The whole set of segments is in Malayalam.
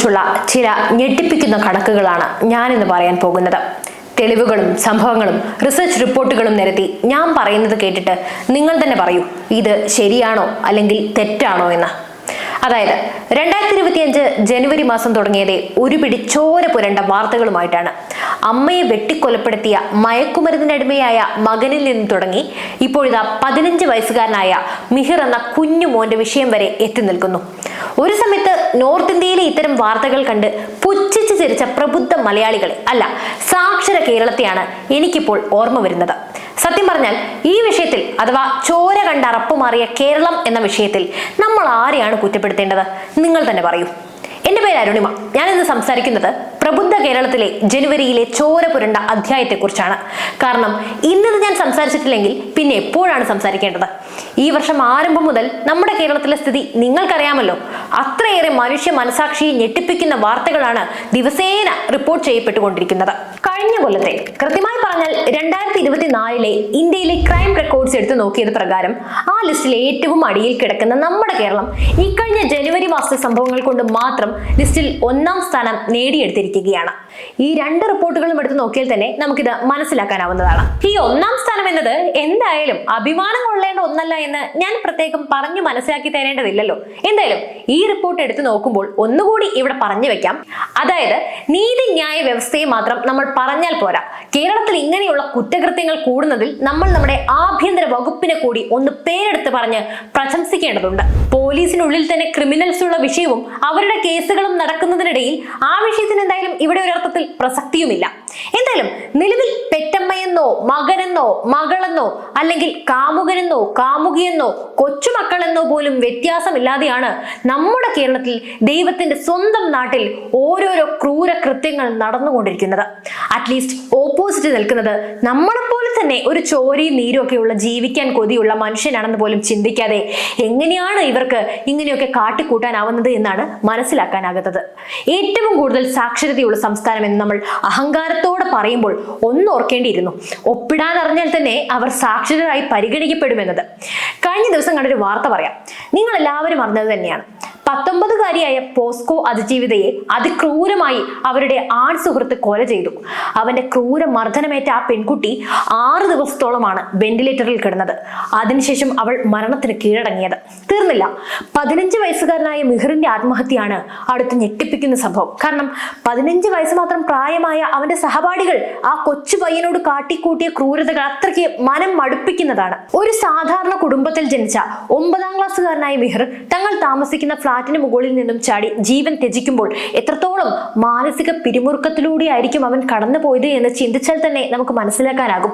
കുറിച്ചുള്ള ചില ഞെട്ടിപ്പിക്കുന്ന കണക്കുകളാണ് ഞാനിന്ന് പറയാൻ പോകുന്നത്. തെളിവുകളും സംഭവങ്ങളും റിസർച്ച് റിപ്പോർട്ടുകളും നിരത്തി ഞാൻ പറയുന്നത് കേട്ടിട്ട് നിങ്ങൾ തന്നെ പറയൂ, ഇത് ശരിയാണോ അല്ലെങ്കിൽ തെറ്റാണോ എന്ന്. അതായത് 2025 ജനുവരി മാസം തുടങ്ങിയതേ ഒരു പിടി ചോര പുരണ്ട വാർത്തകളുമായിട്ടാണ്. അമ്മയെ വെട്ടിക്കൊലപ്പെടുത്തിയ മയക്കുമരുന്നിനടിമയായ മകനിൽ നിന്ന് തുടങ്ങി ഇപ്പോഴിതാ 15 വയസ്സുകാരനായ മിഹിർ എന്ന കുഞ്ഞു മോന്റെ വിഷയം വരെ എത്തി നിൽക്കുന്നു. ഒരു സമയത്ത് നോർത്ത് ഇന്ത്യയിലെ ഇത്തരം വാർത്തകൾ കണ്ട് പുച്ഛിച്ചു ചിരിച്ച പ്രബുദ്ധ മലയാളികളെ അല്ല, സാക്ഷര കേരളത്തെയാണ് എനിക്കിപ്പോൾ ഓർമ്മ വരുന്നത്. സത്യം പറഞ്ഞാൽ ഈ വിഷയത്തിൽ അഥവാ ചോര കണ്ട് അറപ്പുമാറിയ കേരളം എന്ന വിഷയത്തിൽ നമ്മൾ ആരെയാണ് കുറ്റപ്പെടുത്തേണ്ടത്? നിങ്ങൾ തന്നെ പറയൂ. എന്റെ പേര് അരുണിമ. ഞാൻ ഇന്ന് സംസാരിക്കുന്നത് പ്രബുദ്ധ കേരളത്തിലെ ജനുവരിയിലെ ചോര പുരണ്ട അധ്യായത്തെക്കുറിച്ചാണ്. കാരണം ഇന്നത് ഞാൻ സംസാരിച്ചിട്ടില്ലെങ്കിൽ പിന്നെ എപ്പോഴാണ് സംസാരിക്കേണ്ടത്? ഈ വർഷം ആരംഭം മുതൽ നമ്മുടെ കേരളത്തിലെ സ്ഥിതി നിങ്ങൾക്കറിയാമല്ലോ. അത്രയേറെ മനുഷ്യ മനസാക്ഷിയെ ഞെട്ടിപ്പിക്കുന്ന വാർത്തകളാണ് ദിവസേന റിപ്പോർട്ട് ചെയ്യപ്പെട്ടുകൊണ്ടിരിക്കുന്നത്. കഴിഞ്ഞ കൊല്ലത്തെ, കൃത്യമായി പറഞ്ഞാൽ 2024 ഇന്ത്യയിലെ ക്രൈം റെക്കോർഡ്സ് എടുത്തു നോക്കിയത് പ്രകാരം ആ ലിസ്റ്റിൽ ഏറ്റവും അടിയിൽ കിടക്കുന്ന നമ്മുടെ കേരളം ഇക്കഴിഞ്ഞ ജനുവരി മാസത്തെ സംഭവങ്ങൾ കൊണ്ട് മാത്രം ലിസ്റ്റിൽ 1-ാം സ്ഥാനം നേടിയെടുത്തിരിക്കുകയാണ്. ഈ 2 റിപ്പോർട്ടുകളും എടുത്ത് നോക്കിയാൽ തന്നെ നമുക്കിത് മനസ്സിലാക്കാനാവുന്നതാണ്. ഈ 1-ാം സ്ഥാനം എന്നത് എന്തായാലും അഭിമാനം കൊള്ളേണ്ട ഒന്നല്ല എന്ന് ഞാൻ പ്രത്യേകം പറഞ്ഞു മനസ്സിലാക്കി തരേണ്ടതില്ലല്ലോ. എന്തായാലും ഈ റിപ്പോർട്ട് എടുത്തു നോക്കുമ്പോൾ ഒന്നുകൂടി ഇവിടെ പറഞ്ഞു വെക്കാം. അതായത് നീതിന്യായ വ്യവസ്ഥയെ മാത്രം നമ്മൾ പറഞ്ഞാൽ പോരാ, കേരളത്തിൽ ഇങ്ങനെയുള്ള കുറ്റകൃത്യങ്ങൾ കൂടുന്നതിൽ നമ്മൾ നമ്മുടെ ആഭ്യന്തര വകുപ്പിനെ കൂടി ഒന്ന് പേരെടുത്ത് പറഞ്ഞ് പ്രശംസിക്കേണ്ടതുണ്ട്. പോലീസിനുള്ളിൽ തന്നെ ക്രിമിനൽസ് ഉള്ള വിഷയവും അവരുടെ കേസുകളും നടക്കുന്നതിനിടയിൽ ആ വിഷയത്തിന് എന്തായാലും ഇവിടെ ഒരർത്ഥത്തിൽ പ്രസക്തിയുമില്ല. എന്തായാലും നിലവിൽ പെറ്റമ്മയെന്നോ മകനെന്നോ മകളെന്നോ അല്ലെങ്കിൽ കാമുകനെന്നോ കാമുകിയെന്നോ കൊച്ചുമക്കളെന്നോ പോലും വ്യത്യാസമില്ലാതെയാണ് നമ്മുടെ കേരളത്തിൽ ദൈവത്തിന്റെ സ്വന്തം നാട്ടിൽ ഓരോരോ ക്രൂര കൃത്യങ്ങൾ നടന്നുകൊണ്ടിരിക്കുന്നത്. അറ്റ്ലീസ്റ്റ് ഓപ്പോസിറ്റ് നിൽക്കുന്നത് നമ്മളെപ്പോലെ തന്നെ ഒരു ചോരയും നീരും ഒക്കെയുള്ള ജീവിക്കാൻ കൊതിയുള്ള മനുഷ്യനാണെന്ന് പോലും ചിന്തിക്കാതെ എങ്ങനെയാണ് ഇവർക്ക് ഇങ്ങനെയൊക്കെ കാട്ടിക്കൂട്ടാനാവുന്നത് എന്നാണ് മനസ്സിലാക്കാനാകുന്നത്. ഏറ്റവും കൂടുതൽ സാക്ഷരതയുള്ള സംസ്ഥാനം എന്ന് നമ്മൾ അഹങ്കാരത്തോടെ പറയുമ്പോൾ ഒന്നോർക്കേണ്ടിയിരുന്നു, ഒപ്പിടാൻ അറിഞ്ഞാൽ തന്നെ അവർ സാക്ഷരരായി പരിഗണിക്കപ്പെടുമെന്നത്. കഴിഞ്ഞ ദിവസം കണ്ടൊരു വാർത്ത പറയാം. നിങ്ങൾ എല്ലാവരും അറിഞ്ഞത് തന്നെയാണ്. 19-കാരിയായ പോസ്കോ അതിജീവിതയെ അതിക്രൂരമായി അവരുടെ ആൺ സുഹൃത്ത് കൊല ചെയ്തു. അവന്റെ ക്രൂര മർദ്ദനമേറ്റ ആ പെൺകുട്ടി 6 ദിവസത്തോളമാണ് വെന്റിലേറ്ററിൽ കിടന്നത്. അതിനുശേഷം അവൾ മരണത്തിന് കീഴടങ്ങിയത്. തീർന്നില്ല, 15 വയസ്സുകാരനായ മിഹിറിന്റെ ആത്മഹത്യയാണ് അടുത്ത് ഞെട്ടിപ്പിക്കുന്ന സംഭവം. കാരണം 15 വയസ്സ് മാത്രം പ്രായമായ അവന്റെ സഹപാഠികൾ ആ കൊച്ചു പയ്യനോട് കാട്ടിക്കൂട്ടിയ ക്രൂരതകൾ അത്രയ്ക്ക് മനം മടുപ്പിക്കുന്നതാണ്. ഒരു സാധാരണ കുടുംബത്തിൽ ജനിച്ച 9-ാം ക്ലാസ്സുകാരനായ മിഹിർ തങ്ങൾ താമസിക്കുന്ന ഫ്ളാറ്റിന് മുകളിൽ നിന്നും ചാടി ജീവൻ ത്യജിക്കുമ്പോൾ എത്രത്തോളം മാനസിക പിരിമുറുക്കത്തിലൂടെ ആയിരിക്കും അവൻ കടന്നുപോയത് എന്ന് ചിന്തിച്ചാൽ തന്നെ നമുക്ക് മനസ്സിലാക്കാനാകും.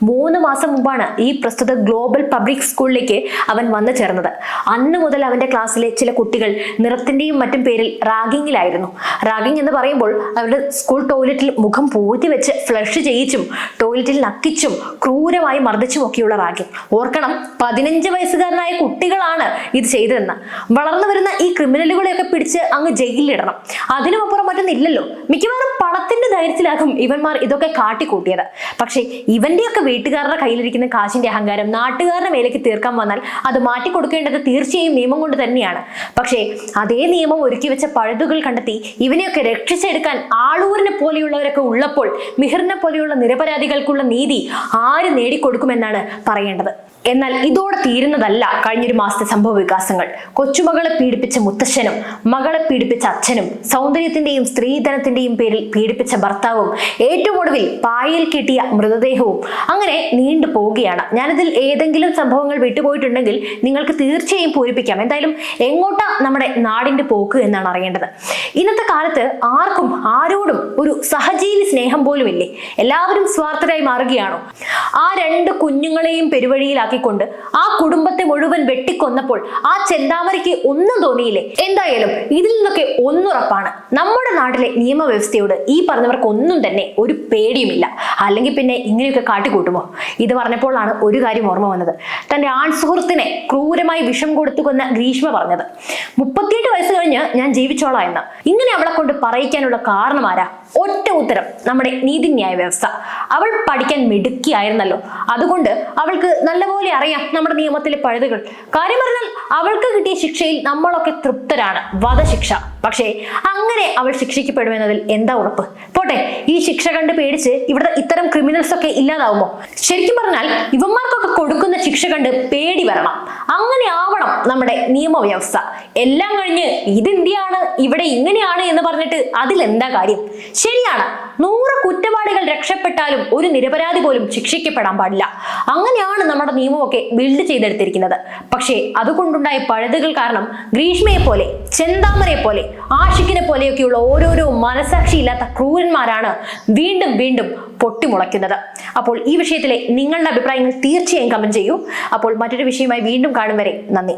3 മാസം മുമ്പാണ് ഈ പ്രസ്തുത ഗ്ലോബൽ പബ്ലിക് സ്കൂളിലേക്ക് അവൻ വന്നു ചേർന്നത്. അന്ന് മുതൽ അവന്റെ ക്ലാസ്സിലെ ചില കുട്ടികൾ നിറത്തിന്റെയും മറ്റും പേരിൽ റാഗിങ്ങിലായിരുന്നു. റാഗിങ് എന്ന് പറയുമ്പോൾ അവരുടെ സ്കൂൾ ടോയ്ലറ്റിൽ മുഖം പൂഴ്ത്തി വെച്ച് ഫ്ലഷ് ചെയ്യിച്ചും ടോയ്ലറ്റിൽ നക്കിച്ചും ക്രൂരമായി മർദ്ദിച്ചും ഒക്കെയുള്ള റാഗിങ്. ഓർക്കണം, 15 വയസ്സുകാരനായ കുട്ടികളാണ് ഇത് ചെയ്തതെന്ന്. വളർന്നു വരുന്ന ഈ ക്രിമിനലുകളെയൊക്കെ പിടിച്ച് അങ്ങ് ജയിലിലിടണം. അതിനുമപ്പുറം മറ്റൊന്നില്ലല്ലോ. മിക്കവാറും പണത്തിന്റെ ധൈര്യത്തിലാകും ഇവന്മാർ ഇതൊക്കെ കാട്ടിക്കൂട്ടിയത്. പക്ഷെ ഇവന്റെയൊക്കെ വീട്ടുകാരുടെ കയ്യിലിരിക്കുന്ന കാശിന്റെ അഹങ്കാരം നാട്ടുകാരുടെ മേലേക്ക് തീർക്കാൻ വന്നാൽ അത് മാറ്റിക്കൊടുക്കേണ്ടത് തീർച്ചയായും നിയമം കൊണ്ട് തന്നെയാണ്. പക്ഷേ അതേ നിയമം ഒരുക്കി വെച്ച പഴുതുകൾ കണ്ടെത്തി ഇവനെയൊക്കെ രക്ഷിച്ചെടുക്കാൻ ആളൂരിനെ പോലെയുള്ളവരൊക്കെ ഉള്ളപ്പോൾ മിഹിറിനെ പോലെയുള്ള നിരപരാധികൾക്കുള്ള നീതി ആര് നേടിക്കൊടുക്കുമെന്നാണ് പറയേണ്ടത്. എന്നാൽ ഇതോടെ തീരുന്നതല്ല കഴിഞ്ഞൊരു മാസത്തെ സംഭവ വികാസങ്ങൾ. കൊച്ചുമകളെ പീഡിപ്പിച്ച മുത്തശ്ശനും മകളെ പീഡിപ്പിച്ച അച്ഛനും സൗന്ദര്യത്തിന്റെയും സ്ത്രീധനത്തിന്റെയും പേരിൽ പീഡിപ്പിച്ച ഭർത്താവും ഏറ്റവും ഒടുവിൽ പായയിൽ കെട്ടിയ മൃതദേഹവും അങ്ങനെ നീണ്ടു പോവുകയാണ്. ഞാനിതിൽ ഏതെങ്കിലും സംഭവങ്ങൾ വിട്ടുപോയിട്ടുണ്ടെങ്കിൽ നിങ്ങൾക്ക് തീർച്ചയായും പൂരിപ്പിക്കാം. എന്തായാലും എങ്ങോട്ടാ നമ്മുടെ നാടിന്റെ പോക്ക് എന്നാണ് അറിയേണ്ടത്. ഇന്നത്തെ കാലത്ത് ആർക്കും ആരോടും ഒരു സഹജീവി സ്നേഹം പോലും ഇല്ലേ? എല്ലാവരും സ്വാർത്ഥരായി മാറുകയാണോ? ആ 2 കുഞ്ഞുങ്ങളെയും പെരുവഴിയിലാക്കി കൊണ്ട് ആ കുടുംബത്തെ മുഴുവൻ വെട്ടിക്കൊന്നപ്പോൾ ആ ചെന്താമരയ്ക്ക് ഒന്നും തോന്നിയില്ലേ? എന്തായാലും ഇതിൽ നിന്നൊക്കെ ഒന്നുറപ്പാണ്, നമ്മുടെ നാട്ടിലെ നിയമവ്യവസ്ഥയോട് ഈ പറഞ്ഞവർക്ക് ഒന്നും തന്നെ ഒരു പേടിയുമില്ല. അല്ലെങ്കിൽ പിന്നെ ഇങ്ങനെയൊക്കെ കാട്ടിക്കൂട്ടുമോ? ഇത് പറഞ്ഞപ്പോഴാണ് ഒരു കാര്യം ഓർമ്മ വന്നത്. തന്റെ ആൺ സുഹൃത്തിനെ ക്രൂരമായി വിഷം കൊടുത്തു കൊന്ന ഗ്രീഷ്മ പറഞ്ഞത്. 38 വയസ്സ് കഴിഞ്ഞ് ഞാൻ ജീവിച്ചോളാം എന്ന്. ഇങ്ങനെ അവളെ കൊണ്ട് പറയിക്കാനുള്ള കാരണം ആരാ? ഒറ്റ ഉത്തരം, നമ്മുടെ നീതിന്യായ വ്യവസ്ഥ. അവൾ പഠിക്കാൻ മിടുക്കിയായിരുന്നല്ലോ, അതുകൊണ്ട് അവൾക്ക് നല്ലപോലെ അറിയാം നമ്മുടെ നിയമത്തിലെ പഴുതുകൾ. കാര്യം പറഞ്ഞാൽ അവൾക്ക് കിട്ടിയ ശിക്ഷയിൽ നമ്മളൊക്കെ തൃപ്തരാണ്, വധശിക്ഷ. പക്ഷേ അങ്ങനെ അവൾ ശിക്ഷിക്കപ്പെടുമെന്നതിൽ എന്താ ഉറപ്പ്? പോട്ടെ, ഈ ശിക്ഷ കണ്ട് പേടിച്ച് ഇവിടെ ഇത്തരം ക്രിമിനൽസ് ഒക്കെ ഇല്ലാതാവുമോ? ശരിക്കും പറഞ്ഞാൽ ഇവന്മാർക്കൊക്കെ കൊടുക്കുന്ന ശിക്ഷ കണ്ട് പേടി വരണം. അങ്ങനെ ആവണം നമ്മുടെ നിയമവ്യവസ്ഥ. എല്ലാം കഴിഞ്ഞ് ഇത് ഇന്ത്യയാണ്, ഇവിടെ ഇങ്ങനെയാണ് എന്ന് പറഞ്ഞിട്ട് അതിലെന്താ കാര്യം? ശരിയാണ്, 100 കുറ്റവാളികൾ രക്ഷപ്പെട്ടാലും ഒരു നിരപരാധി പോലും ശിക്ഷിക്കപ്പെടാൻ പാടില്ല. അങ്ങനെയാണ് നമ്മുടെ നിയമമൊക്കെ ബിൽഡ് ചെയ്തെടുത്തിരിക്കുന്നത്. പക്ഷേ അതുകൊണ്ടുണ്ടായ പഴുതുകൾ കാരണം ഗ്രീഷ്മയെ പോലെ, ചെന്താമരയെ പോലെ, ആഷിഖിനെ പോലെയൊക്കെയുള്ള ഓരോരോ മനസാക്ഷിയില്ലാത്ത ക്രൂരന്മാരാണ് വീണ്ടും വീണ്ടും പൊട്ടിമുളയ്ക്കുന്നത്. അപ്പോൾ ഈ വിഷയത്തിലെ നിങ്ങളുടെ അഭിപ്രായങ്ങൾ തീർച്ചയായും കമന്റ് ചെയ്യൂ. അപ്പോൾ മറ്റൊരു വിഷയമായി വീണ്ടും കാണും വരെ നന്ദി.